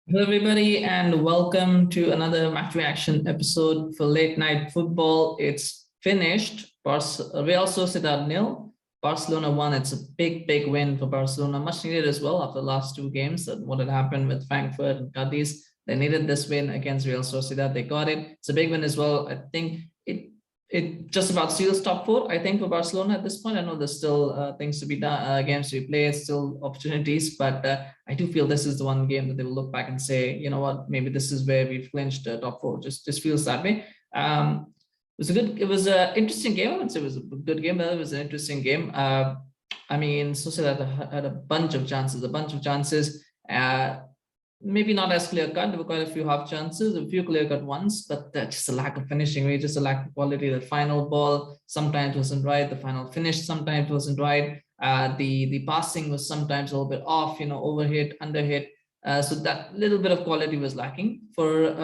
Hello, everybody, and welcome to another match reaction episode for late night football. It's finished. Real Sociedad nil, Barcelona won. It's a big win for Barcelona, much needed as well after the last two games. What had happened with Frankfurt and Cadiz. They needed this win against Real Sociedad. They got it. It's a big win as well. I think it just about seals top four, I think, for Barcelona at this point. I know there's still things to be done, games to be played, still opportunities, but I do feel this is the one game that they will look back and say, you know what, maybe this is where we've clinched top four. Just feels that way. It was an interesting game. I would say it was a good game, but it was an interesting game. I mean, Sociedad had a bunch of chances. Maybe not as clear cut. There were quite a few half chances, a few clear cut ones, but just a lack of finishing, really, just a lack of quality. The final ball sometimes wasn't right. The final finish sometimes wasn't right. The passing was sometimes a little bit off, overhit, underhit. So that little bit of quality was lacking for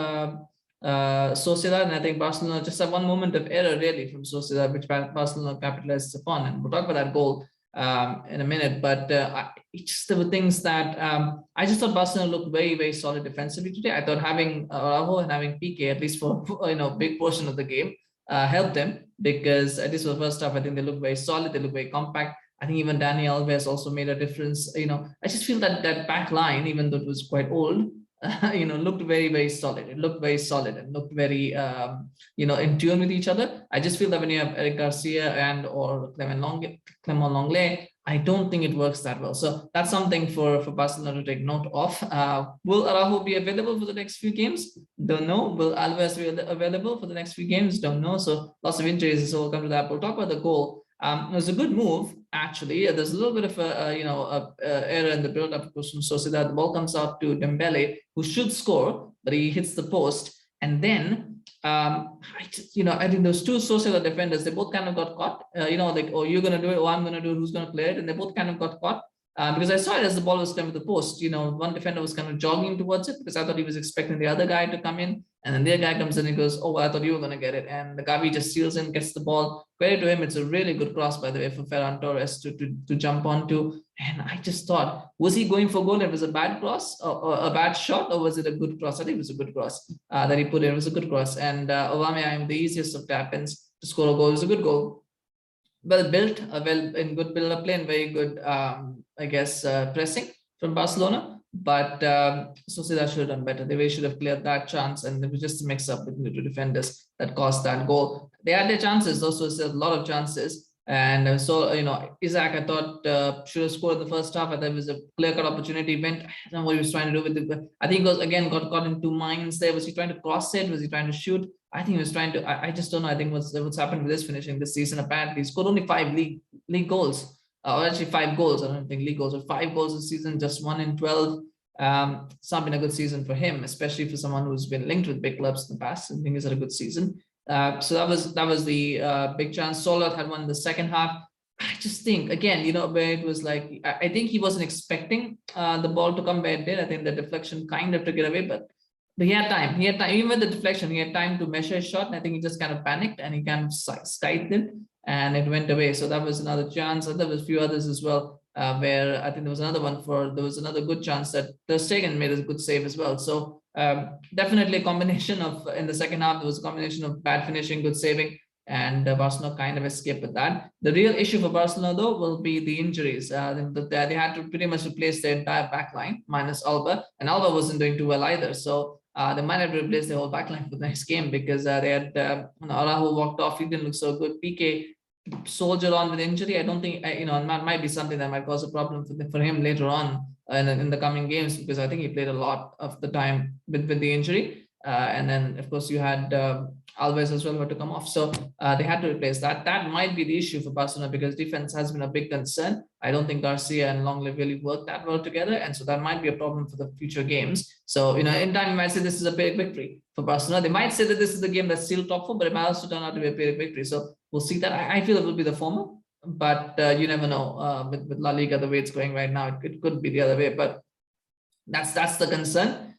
Sociedad, and I think Barcelona just had one moment of error really from Sociedad, which Barcelona capitalized upon, and we'll talk about that goal in a minute. But there were things that I just thought Barcelona looked very solid defensively today. I thought having Araujo and having Pique, at least for big portion of the game, helped them, because at least for the first half, I think they looked very solid. They looked very compact. I think even Alves also made a difference. I just feel that back line, even though it was quite old, looked very solid. It looked very solid and looked very, in tune with each other. I just feel that when you have Eric Garcia or Clement Lenglet, I don't think it works that well. So that's something for Barcelona to take note of. Will Araujo be available for the next few games? Don't know. Will Alves be available for the next few games? Don't know. So lots of injuries. So we'll come to that. We'll talk about the goal. It was a good move, actually. There's a little bit of a error in the build-up from Sociedad. The ball comes out to Dembele, who should score, but he hits the post. And then, I think those two Sociedad defenders, they both kind of got caught. Oh, you're going to do it, or I'm going to do it, who's going to play it? And they both kind of got caught. Because I saw it as the ball was coming to the post. One defender was kind of jogging towards it, because I thought he was expecting the other guy to come in. And then the other guy comes in and goes, oh, well, I thought you were going to get it. And the Gavi just seals in, gets the ball. Credit to him. It's a really good cross, by the way, for Ferran Torres to jump onto. And I just thought, was he going for goal? It was a bad cross or a bad shot, or was it a good cross? I think it was a good cross that he put in. It was a good cross. And Aubameyang, the easiest of tap-ins to score a goal. It was a good goal. Well built, in good build-up play, and very good, pressing from Barcelona. But Sociedad should have done better. They really should have cleared that chance, and it was just a mix-up between the two defenders that caused that goal. They had their chances, also a lot of chances. And so, Isak, I thought should have scored in the first half. I thought it was a clear-cut opportunity. I don't know what he was trying to do with it. I think he was, again, got caught in two minds there. Was he trying to cross it? Was he trying to shoot? I think he was trying to. I just don't know. I think what's happened with this finishing this season. Apparently, he scored only 5 league goals, or actually 5 goals. I don't think league goals, but 5 goals this season, just 1 in 12. It's not been a good season for him, especially for someone who's been linked with big clubs in the past. I think he's had a good season. So that was the big chance. Sorloth had one in the second half. I just think, again, where it was like, I think he wasn't expecting the ball to come where it did. I think the deflection kind of took it away, but he had time. He had time, even with the deflection, he had time to measure his shot. And I think he just kind of panicked and he kind of skyped it, and it went away. So that was another chance. And there was a few others as well, where I think there was another good chance that Stegen made a good save as well. So definitely a combination of, in the second half, there was a combination of bad finishing, good saving, and Barcelona kind of escaped with that. The real issue for Barcelona, though, will be the injuries. They had to pretty much replace their entire back line, minus Alba, and Alba wasn't doing too well either. So they might have to replace the whole back line for the next game, because they had Araujo walked off. He didn't look so good. Pique soldiered on with injury. I don't think, it might be something that might cause a problem for him later on in the coming games, because I think he played a lot of the time with the injury. And then, of course, you had Alves as well who had to come off. So they had to replace that. That might be the issue for Barcelona, because defense has been a big concern. I don't think Garcia and Lenglet really work that well together. And so that might be a problem for the future games. So, in time, you might say this is a big victory for Barcelona. They might say that this is the game that's still top 4, but it might also turn out to be a big victory. So we'll see that. I feel it will be the former, but you never know. With La Liga, the way it's going right now, it could be the other way. But that's the concern.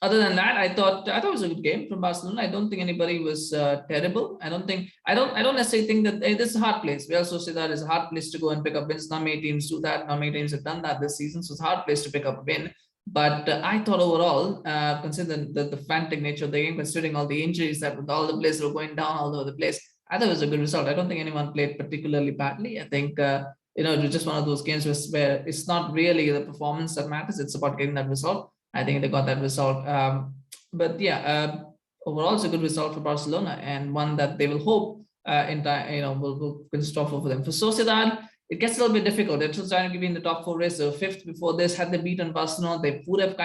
Other than that, I thought it was a good game from Barcelona. I don't think anybody was terrible. I don't necessarily think that this is a hard place. Real Sociedad is a hard place to go and pick up wins. Not many teams do that. Not many teams have done that this season. So it's a hard place to pick up a win. But I thought overall, considering the frantic nature of the game, considering all the injuries that all the players were going down all over the place, I thought it was a good result. I don't think anyone played particularly badly. I think it was just one of those games where it's not really the performance that matters. It's about getting that result. I think they got that result. But yeah, overall, it's a good result for Barcelona, and one that they will hope in time, will finish off for them. For Sociedad, it gets a little bit difficult. They're still trying to be in the top 4 race. So fifth before this, had they beaten Barcelona, they would have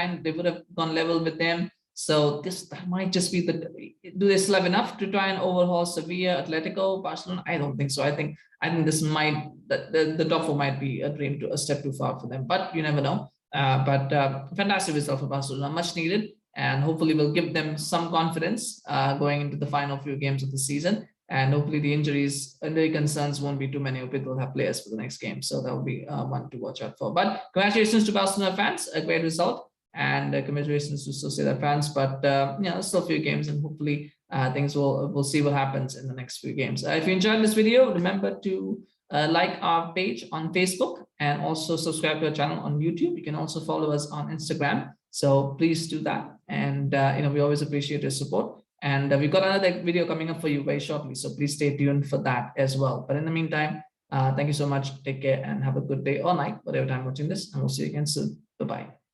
gone level with them. So that might just be do they still have enough to try and overhaul Sevilla, Atletico, Barcelona? I don't think so. I think this might the top 4 might be a step too far for them, but you never know. But fantastic result for Barcelona, much needed, and hopefully will give them some confidence going into the final few games of the season. And hopefully the injuries and the concerns won't be too many. Hope it will have players for the next game. So that will be one to watch out for. But congratulations to Barcelona fans, a great result. And congratulations to Sociedad fans. But still a few games, and hopefully we'll see what happens in the next few games. If you enjoyed this video, remember to like our page on Facebook and also subscribe to our channel on YouTube. You can also follow us on Instagram. So please do that. And we always appreciate your support. And we've got another video coming up for you very shortly. So please stay tuned for that as well. But in the meantime, thank you so much. Take care and have a good day or night, whatever time watching this. And we'll see you again soon. Bye-bye.